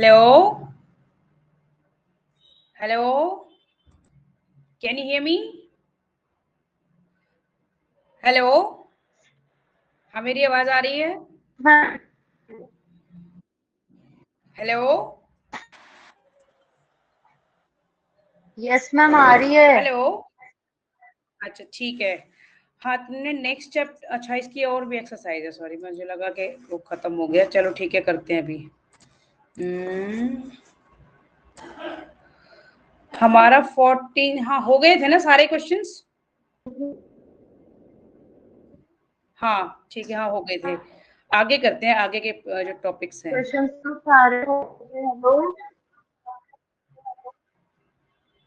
Hello? Hello? Can you hear me? Hello? हाँ, मेरी आवाज आ रही है? हेलो? यस मैम, आ रही है। हेलो? अच्छा, ठीक है। हाँ, तुमने नेक्स्ट चैप्टर, अच्छा इसकी और भी एक्सरसाइज है, सॉरी मुझे लगा कि वो खत्म हो गया। चलो ठीक है, करते हैं अभी। हमारा 14, हाँ हो गए थे ना सारे क्वेश्चंस? हाँ ठीक है, हाँ हो गए थे। आगे करते हैं, आगे के जो टॉपिक्स हैं। क्वेश्चंस तो सारे हो गए हैं। हेलो,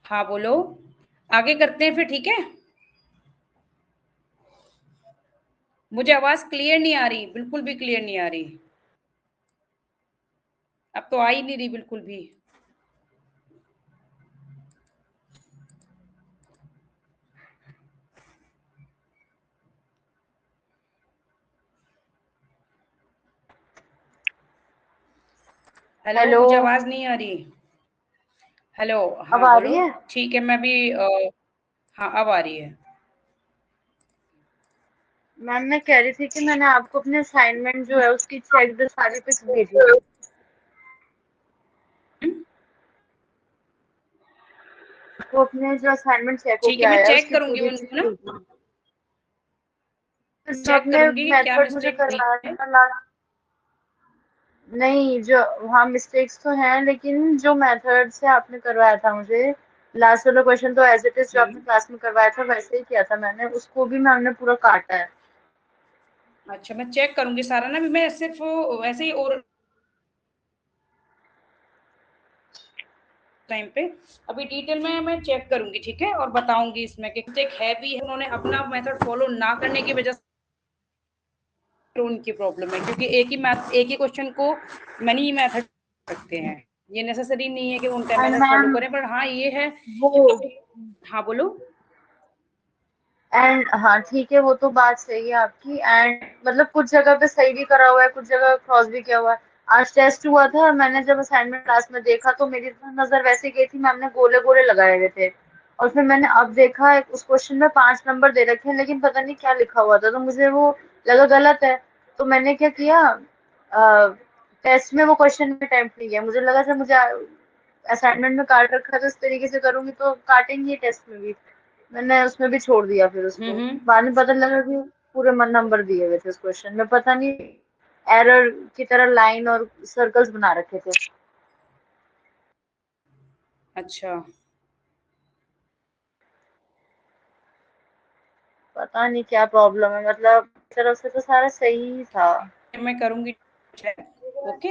हाँ बोलो, आगे करते हैं फिर, ठीक है। मुझे आवाज क्लियर नहीं आ रही, बिल्कुल भी क्लियर नहीं आ रही। अब तो आ ही नहीं रही बिल्कुल भी। हेलो, हेलो, मुझे आवाज नहीं आ रही। हेलो, अब हाँ आ बोलो। रही है। ठीक है, मैं भी हाँ अब आ रही है। मैम मैं कह रही थी कि मैंने आपको अपने असाइनमेंट जो है उसकी चेक द सारी पिक्स भेजी है। तो अपने जो असाइनमेंट चेक ठीक होके है, मैं आया है चेक उसकी करूंगी पूरी उनको चीज ना, भेजी है। जो चेक आपने करूंगी कि क्या मेथड मुझे मिस्टेक हुई करवाया है। था लास्ट, नहीं जो, हाँ मिस्टेक्स तो हैं लेकिन जो मेथड से आपने करवाया था मुझे लास्ट वाला क्वेश्चन तो एज इट इज जो आपने क्लास में करवाया था वैसे ही किया था मैंने, उसको भी मैम ने पूरा काटा है। अच्छा, मैं चेक करूंगी सारा ना, अभी मैं सिर्फ वैसे ही और टाइम पे अभी डिटेल में मैं चेक करूंगी, ठीक है, और बताऊंगी इसमें कि मिस्टेक है भी है, उन्होंने अपना मेथड फॉलो ना करने की वजह से उनकी प्रॉब्लम है, क्योंकि एक ही क्वेश्चन को मनी मेथड सकते हैं। ये नेसेसरी नहीं है कि उनका एंड मेथड फॉलो मैम करें, पर हाँ ये है वो, कि हाँ बोलो। एंड हाँ ठीक है, वो तो बात सही है आपकी। एंड मतलब कुछ जगह पे सही भी करा हुआ है, कुछ जगह क्रॉस भी किया हुआ है। आज टेस्ट हुआ था, मैंने जब असाइनमेंट क्लास में देखा तो मेरी नजर वैसे गई थी, मैम ने गोले गोले लगाए हुए थे। और फिर मैंने अब देखा उस क्वेश्चन में 5 नंबर दे रखे हैं लेकिन पता नहीं क्या लिखा हुआ था, तो मुझे वो लगा गलत है। तो मैंने क्या किया, टेस्ट में वो क्वेश्चन भी अटेम्प्ट नहीं किया। मुझे लगा जब मुझे असाइनमेंट में काट रखा है तो इस तरीके से करूंगी तो काटेंगे टेस्ट में भी। मैंने उसमें भी छोड़ दिया फिर उसको। हम्म। बाद में पता लगा कि पूरे मन नंबर दिए हुए थे उस क्वेश्चन में, पता नहीं एरर की तरह लाइन और सर्कल्स बना रखे थे। अच्छा, पता नहीं क्या प्रॉब्लम है, मतलब तरफ से तो सारा सही ही था। मैं करूंगी ओके।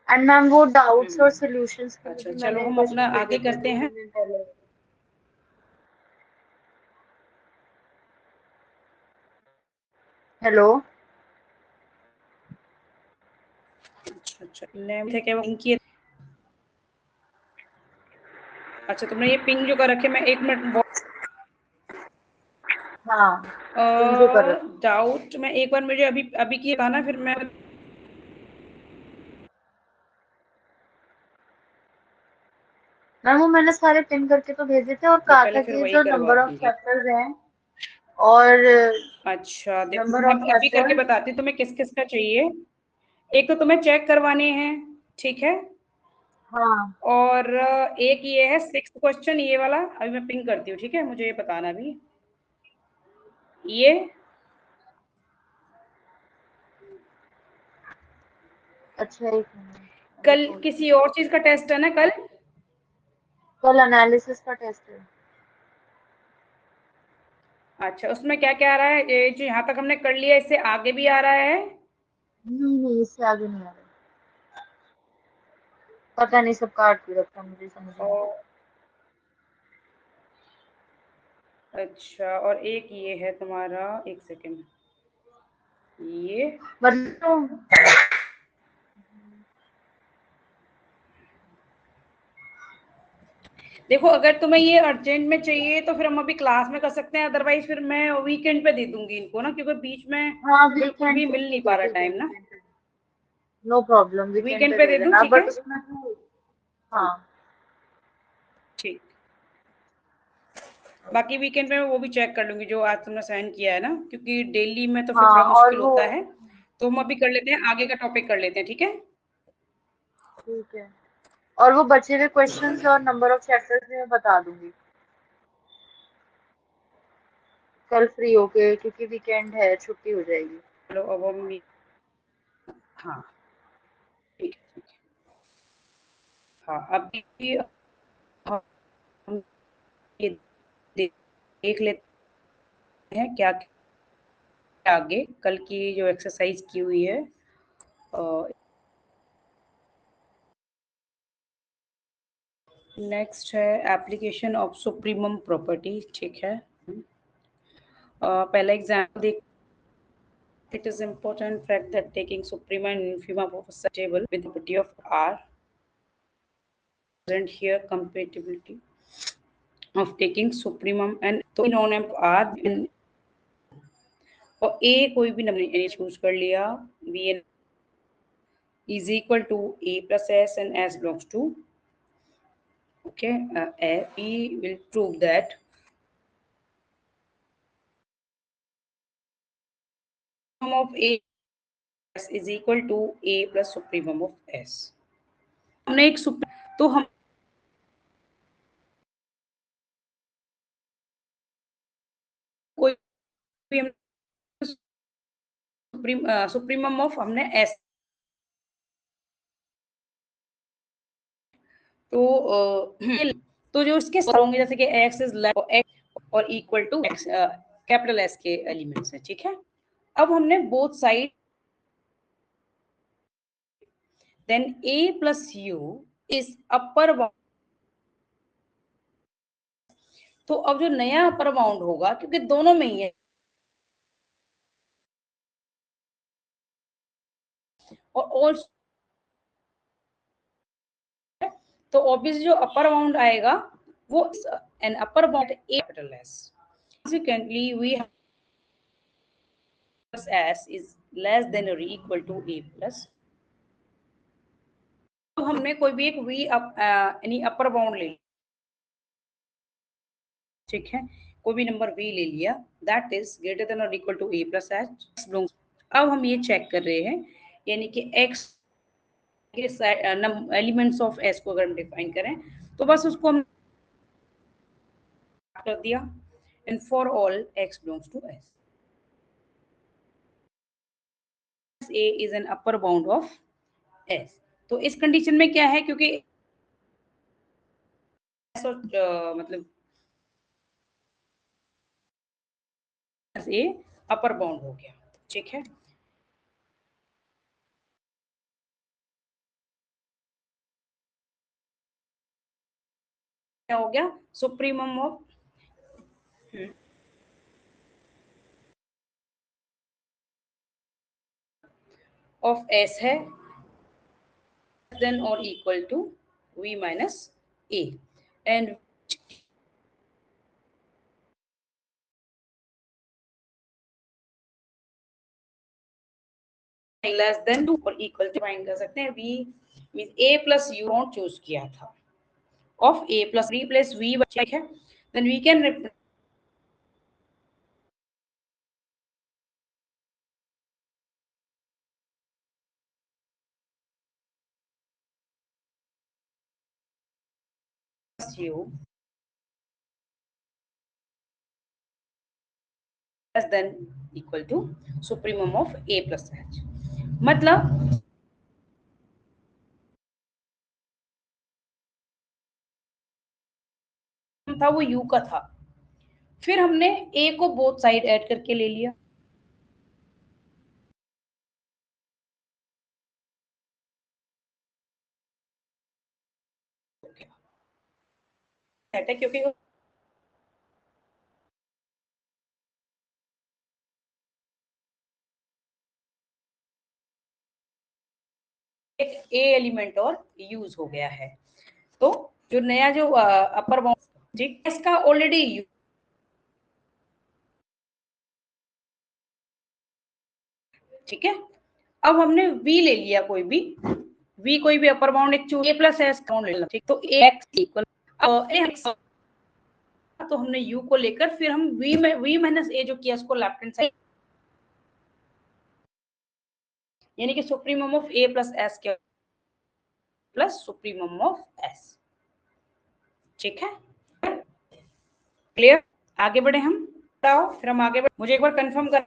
एंड मैम वो डाउट्स और सॉल्यूशंस के लिए अच्छा भी चलो, मैंने हम अपना क्वेश्चन आगे भेजे थे करते हैं। 2 दिन पहले। हेलो, अच्छा अच्छा, नेम थे क्या इनकी? अच्छा, तुमने ये पिंग जो कर रखे, मैं 1 मिनट हाँ पिन जो कर रखा। डाउट मैं एक बार, मुझे अभी अभी की था ना, फिर मैं मैम वो मैंने सारे पिन करके तो भेजे थे और ये कहा पहले था फिर कि वही जो नंबर ऑफ करवाती है। चैप्टर्स हैं और अच्छा देखो, नंबर मैं ऑफ अभी करके चैप्टर, बताती हूँ तुम्हें किस किस का चाहिए। एक तो तुम्हें चेक करवाने हैं, ठीक है, हाँ और एक ये है 6th क्वेश्चन, ये वाला अभी मैं पिंग करती हूँ, ठीक है, मुझे ये बताना भी ये। अच्छा एक मिनट अभी कल खोल के, किसी और चीज का टेस्ट है ना कल? कल एनालिसिस का टेस्ट है। अच्छा, उसमें क्या क्या आ रहा है? ये जो यहाँ तक हमने कर लिया, इससे आगे भी आ रहा है? नहीं इससे आगे नहीं आ रहा। पता नहीं सब काट के रखा, मुझे समझ नहीं और अच्छा, और एक ये है तुम्हारा, एक सेकेंड, ये मतलब देखो, अगर तुम्हें ये अर्जेंट में चाहिए तो फिर हम अभी क्लास में कर सकते हैं, अदरवाइज फिर मैं वीकेंड पे दे दूंगी इनको ना, क्योंकि बीच में हाँ बिल्कुल वीकेंड भी पे मिल नहीं ठीक पा है, रहा ठीक है टाइम ना। वीकेंड पे। नो प्रॉब्लम, वीकेंड वीकेंड पे पे दे दे दूं, देना, ठीक है? बट उसमें तो हाँ ठीक। बाकी वीकेंड पे मैं वो भी चेक कर लूंगी जो आज तुमने साइन किया है ना, क्योंकि डेली में तो फिर हाँ थोड़ा और मुश्किल वो होता है। तो हम अभी कर लेते हैं, आगे का टॉपिक कर लेते हैं, ठीक है? ठीक है, और वो बचे हुए क्वेश्चंस और नंबर ऑफ चैप्टर्स भी मैं बता दूंगी कल फ्री होके, क्योंकि वीकेंड है, छुट्टी हो जाएगी। चलो अब हम हाँ ठीक है ठीक है। हाँ अभी हम ये देख लेते हैं क्या क्या आगे कल की जो एक्सरसाइज की हुई है। नेक्स्ट है एप्लीकेशन ऑफ सुप्रीमम प्रॉपर्टी, ठीक है? पहला एग्जाम्पल देख। It is important fact that taking suprema and infima of a set table with the property of R present here compatibility of taking supremum and तो known as R और A कोई भी number choose कर लिया, B is equal to A plus S and S belongs to, okay, we will prove that supremum of A is equal to A plus supremum of S। हमने एक तो हम कोई भी हम सुप्रीमम ऑफ हमने एस तो तो जो इसके होंगे जैसे कि एक्स इज एक्स और equal to X capital S के एलिमेंट्स हैं, ठीक है? अब हमने both side then A plus U is upper bound. तो अब जो नया अपर बाउंड होगा, क्योंकि दोनों में ही है और तो ऑब्वियसली जो अपर बाउंड आएगा वो N upper bound A capital S. Consequently, we have plus s is less than or equal to a plus। तो हमने कोई भी एक v यानी अपर बाउंड ले, ठीक है? कोई भी नंबर v ले लिया, दैट इज ग्रेटर देन और equal to a plus H. अब हम ये चेक कर रहे हैं, यानी कि x के एलिमेंट्स ऑफ s को अगर हम डिफाइन करें तो बस उसको हम कर दिया, and for all x belongs to s, a is an upper bound of s। तो इस कंडीशन में क्या है, क्योंकि s और मतलब ए अपर बाउंड हो गया, ठीक है? क्या हो गया? सुप्रीमम ऑफ एस है देन और equal to v minus A and less than to और इक्वल टू फाइंड कर सकते हैं। v means a plus U not choose किया था of a plus replace v, ठीक है? Then we can replace u less than equal to supremum of a plus h। मतलब था वो u का था, फिर हमने a को बोथ साइड ऐड करके ले लिया, क्योंकि एक ए एलिमेंट और यूज हो गया है। तो जो नया जो अपर बाउंड, ठीक, इसका ऑलरेडी ठीक है? अब हमने v ले लिया, कोई भी अपर बाउंड एक a प्लस एस बाउंड ले लिया, ठीक। तो x इक्वल तो हमने u को लेकर फिर हम v माइनस a जो किया उसको लेफ्ट हैंड साइड, यानी कि supremum of a plus S क्या प्लस सुप्रीमम ऑफ s, ठीक है, क्लियर। आगे बढ़े हम, बताओ फिर हम आगे बढ़े, मुझे एक बार कंफर्म कर।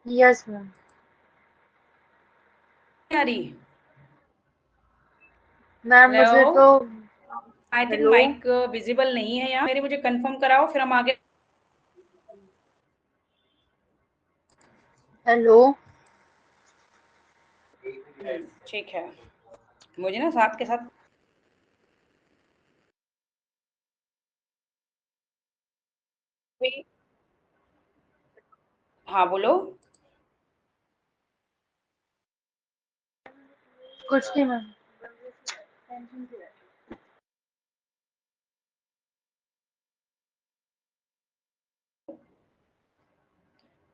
Yes ma'am. आ रही मैम मुझे हेलो, तो I think hello mic visible नहीं है यहाँ मेरी, मुझे कंफर्म कराओ फिर हम आगे। हेलो ठीक है, मुझे ना साथ के साथ हाँ बोलो। कुछ नहीं मैम।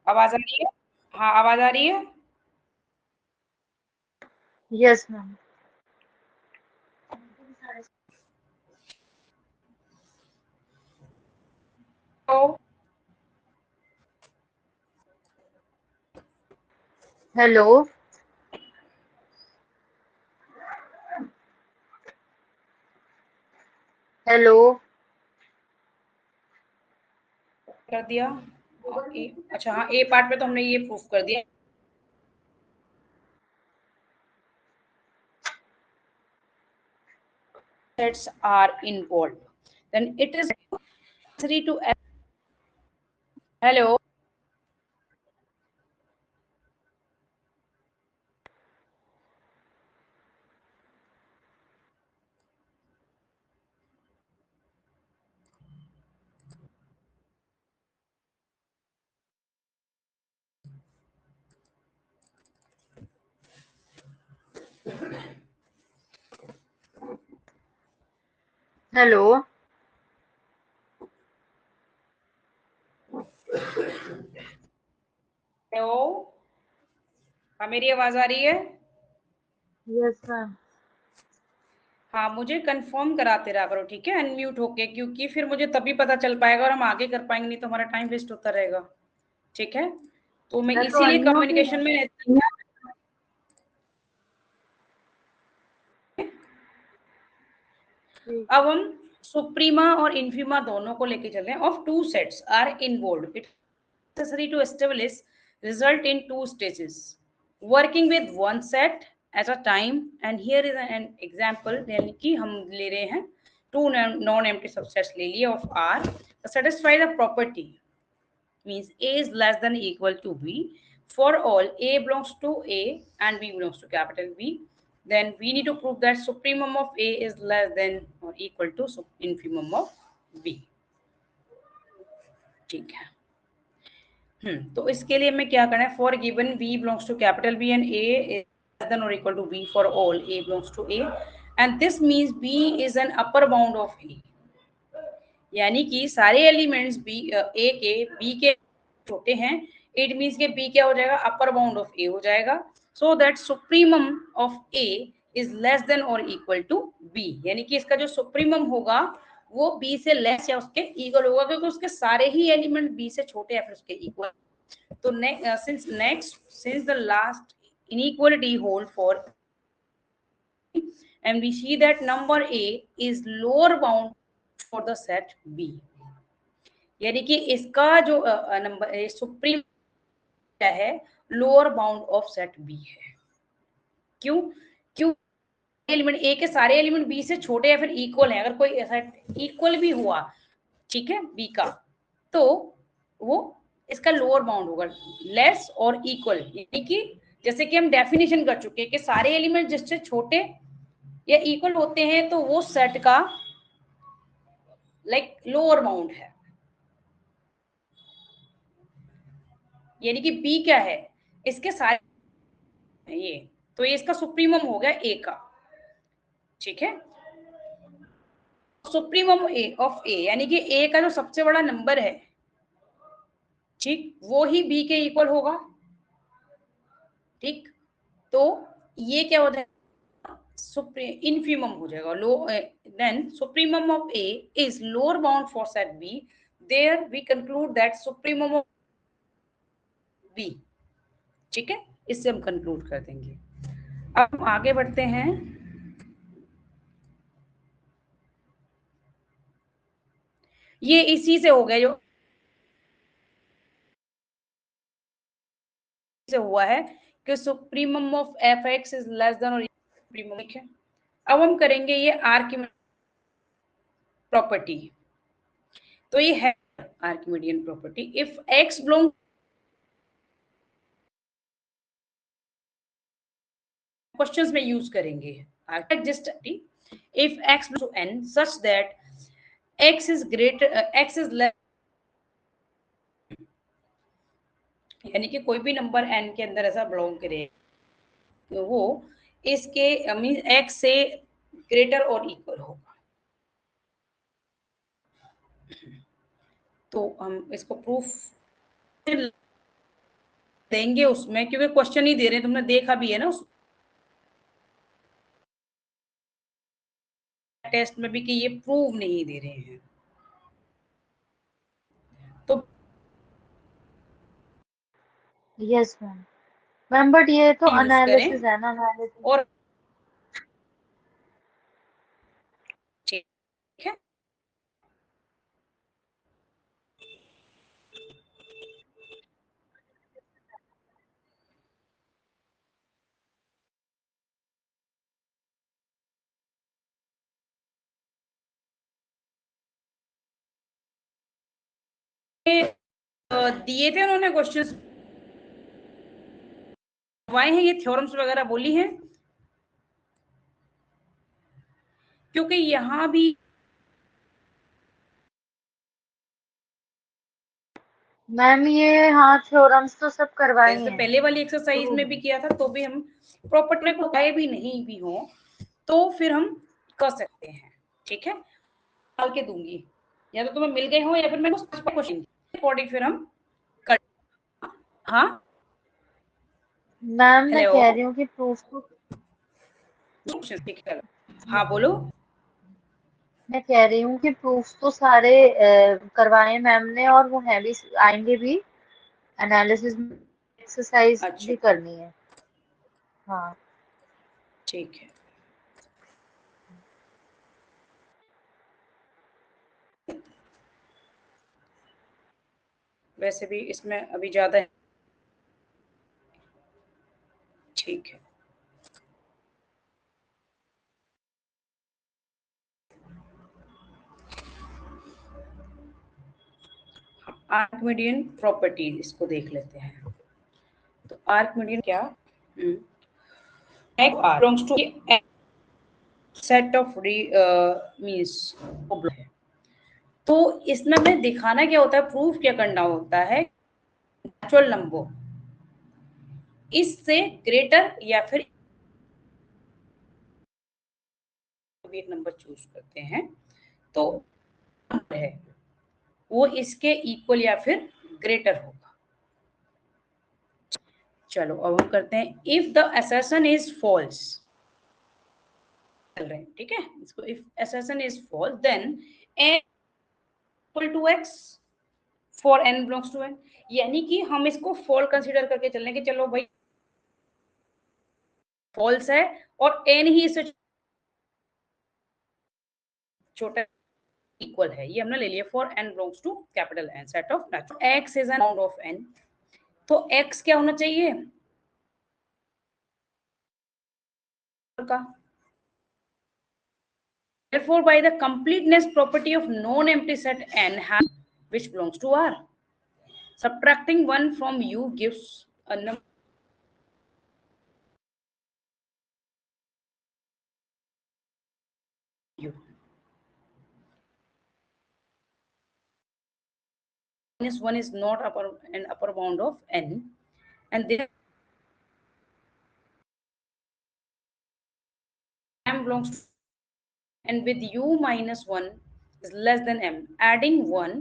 आवाज आ रही है? हाँ आवाज आ रही है। Yes ma'am. तो हेलो हेलो कर दिया। अच्छा हाँ, ए पार्ट में तो हमने ये प्रूफ कर दिया, sets are involved, then it is necessary to hello। Hello hello, हाँ मेरी आवाज आ रही है? Yes ma'am. हाँ मुझे कंफर्म कराते रहा करो, ठीक है, अनम्यूट होके, क्योंकि फिर मुझे तभी पता चल पाएगा और हम आगे कर पाएंगे, नहीं तो हमारा टाइम वेस्ट होता रहेगा, ठीक है। तो मैं मैं तो इसीलिए अनम्यूट ही कम्युनिकेशन में हूँ। अब हम सुप्रीमा और इन्फीमा दोनों को लेके चल रहे हैं। Of two sets are involved, it necessary to establish result in two stages, working with one set at a time, and here is an example, यानी कि हम ले रहे हैं two non empty subsets ले लिए of R, satisfy the property means A is less than or equal to B for all A belongs to A and B belongs to capital B, then we need to prove that supremum of A is less than or equal to infimum of B, ठीक है। तो इसके लिए हमें क्या करना है, for given b belongs to capital B and a is less than or equal to b for all a belongs to a, and this means b is an upper bound of a, यानी कि सारे elements b a के b के छोटे हैं, it means के b क्या हो जाएगा, अपर बाउंड ऑफ a हो जाएगा, so that supremum of a is less than और इक्वल टू b, यानी कि इसका जो सुप्रीमम होगा वो b से लेस या उसके इक्वल होगा, क्योंकि उसके सारे ही एलिमेंट b से छोटे या फिर उसके इक्वल। तो since the last inequality hold for, and we see that number a is lower bound for the set b, यानी कि इसका जो नंबर सुप्रीम क्या है, lower bound of set B है। क्यों? क्यों एलिमेंट ए के सारे एलिमेंट बी से छोटे या फिर इक्वल है, अगर कोई ऐसा इक्वल भी हुआ, ठीक है, बी का, तो वो इसका लोअर बाउंड होगा, लेस और इक्वल, यानी कि जैसे कि हम डेफिनेशन कर चुके हैं कि सारे एलिमेंट जिससे छोटे या इक्वल होते हैं तो वो सेट का लाइक लोअर बाउंड है, यानी कि बी क्या है, इसके सारे ये, तो ये इसका सुप्रीमम हो गया ए का, ठीक है। सुप्रीमम ए ऑफ ए यानी कि ए का जो सबसे बड़ा नंबर है, ठीक, वो ही बी के इक्वल होगा। ठीक, तो ये क्या होता है, इनफीमम हो जाएगा, लो, then supremum of A is lower bound for set B, there we conclude that supremum of B. ठीक है, इससे हम कंक्लूड कर देंगे। अब हम आगे बढ़ते हैं। ये इसी से हो गया जो से हुआ है कि supremum of F x is less than और सुप्रीमम। ठीक है, अब हम करेंगे ये आर्किमिडीयन प्रॉपर्टी। तो ये है Archimedean property, if X belong, questions में यूज करेंगे just if X to N such that x is greater x is less, यानी कि कोई भी नंबर n के अंदर ऐसा बिलोंग करे तो वो इसके मीन x से ग्रेटर और इक्वल होगा। तो हम इसको प्रूफ देंगे उसमें, क्योंकि क्वेश्चन ही दे रहे हैं, तुमने देखा भी है ना उस टेस्ट में भी कि ये प्रूव नहीं दे रहे हैं। तो यस मैम, मैम बट ये तो यूज करें एनालिसिस है ना, एनालिसिस। और ठीक है, दिए थे उन्होंने क्वेश्चंस करवाए हैं, ये थ्योरम्स वगैरह बोली हैं, क्योंकि यहाँ भी मैम ये हाँ थ्योरम्स तो सब करवाए जैसे हैं, पहले वाली एक्सरसाइज में भी किया था, तो भी हम प्रॉपर्टी को आए भी नहीं भी हो तो फिर हम कर सकते हैं। ठीक है, डाल के दूंगी, या तो तुम्हें मिल गए हो या फिर मैं क्वेश्चन अकॉर्डिंग फिर हम कर। हाँ, मैम मैं हेलो, कह रही हूँ कि प्रूफ तो, हाँ बोलो। मैं कह रही हूँ कि प्रूफ तो सारे करवाए मैम ने, और वो हैं भी, आएंगे भी, एनालिसिस एक्सरसाइज अच्छा, भी करनी है। हाँ ठीक है, वैसे भी इसमें अभी ज्यादा है। ठीक है, आर्किमिडियन प्रॉपर्टी इसको देख लेते हैं। तो आर्किमिडियन क्या, x belongs to a set of means है। तो इसमें हमें दिखाना क्या होता है, प्रूफ क्या करना होता है, नेचुरल नंबर इससे ग्रेटर या फिर एक नंबर चूज करते हैं, तो है वो इसके इक्वल या फिर ग्रेटर होगा। चलो अब हम करते हैं, if the assertion is false, चल रहे हैं ठीक है इसको, if assertion is false then n equal to x for n belongs to n, यानी कि हम इसको फॉल कंसीडर करके चल रहे हैं कि चलो भाई फॉल्स है और n ही इससे छोटा इक्वल है, ये हमने ले लिया for n belongs to capital N set of natural x is an amount of n, तो x क्या होना चाहिए का, therefore by the completeness property of non-empty set n has which belongs to R, subtracting 1 from u gives a number u minus 1 is not an upper bound of n, and there m belongs to, and with u minus 1 is less than m, adding 1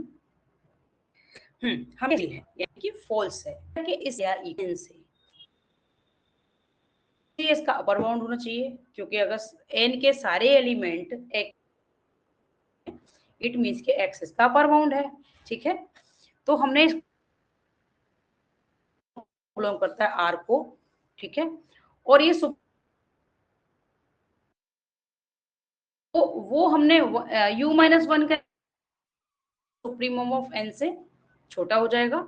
हमें है यानी कि false है कि इस या even से इसका अपर बाउंड होना चाहिए, क्योंकि अगर n के सारे एलिमेंट इट मीन्स के x इसका अपर बाउंड है। ठीक है, तो हमने बिलोंग करता है r को। ठीक है, और ये तो वो हमने u माइनस वन का सुप्रीमम ऑफ n से छोटा हो जाएगा,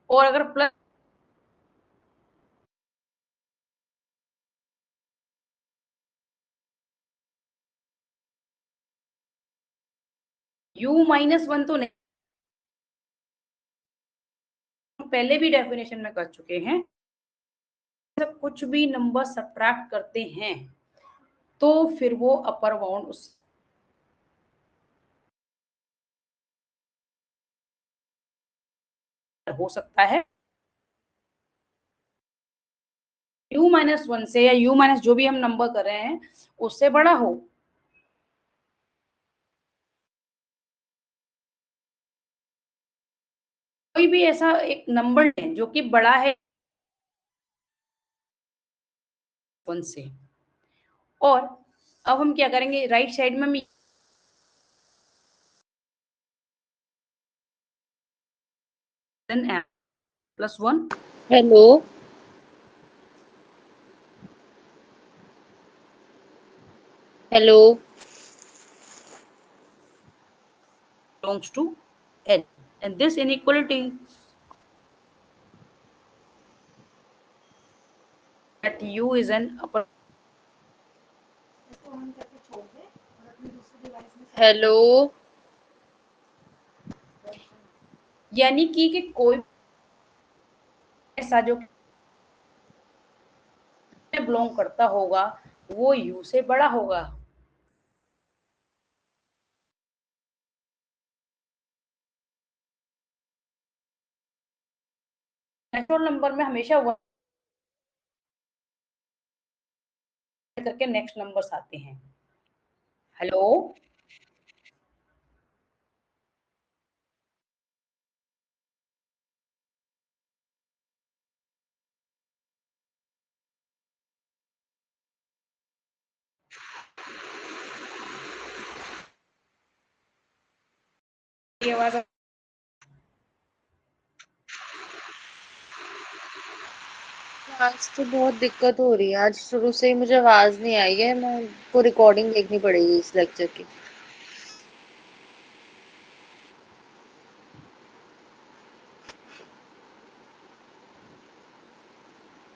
और अगर प्लस u माइनस वन तो नहीं, पहले भी डेफिनेशन में कर चुके हैं, कुछ भी नंबर सब्ट्रैक्ट करते हैं तो फिर वो अपर बाउंड उस हो सकता है u माइनस वन से, या u माइनस जो भी हम नंबर कर रहे हैं उससे बड़ा हो। कोई भी ऐसा एक नंबर है जो कि बड़ा है वन से, और अब हम क्या करेंगे, राइट साइड में हम plus one. Hello, hello, belongs to n, and this inequality that u is an upper, hello, यानी कि कोई ऐसा जो बिलोंग करता होगा वो u से बड़ा होगा। नेचुरल नंबर में हमेशा वन करके नेक्स्ट नंबर्स आते हैं। हेलो, ये आवाज आज तो बहुत दिक्कत हो रही है। आज शुरू से ही मुझे आवाज नहीं आई है। मैं को रिकॉर्डिंग देखनी पड़ेगी इस लेक्चर की।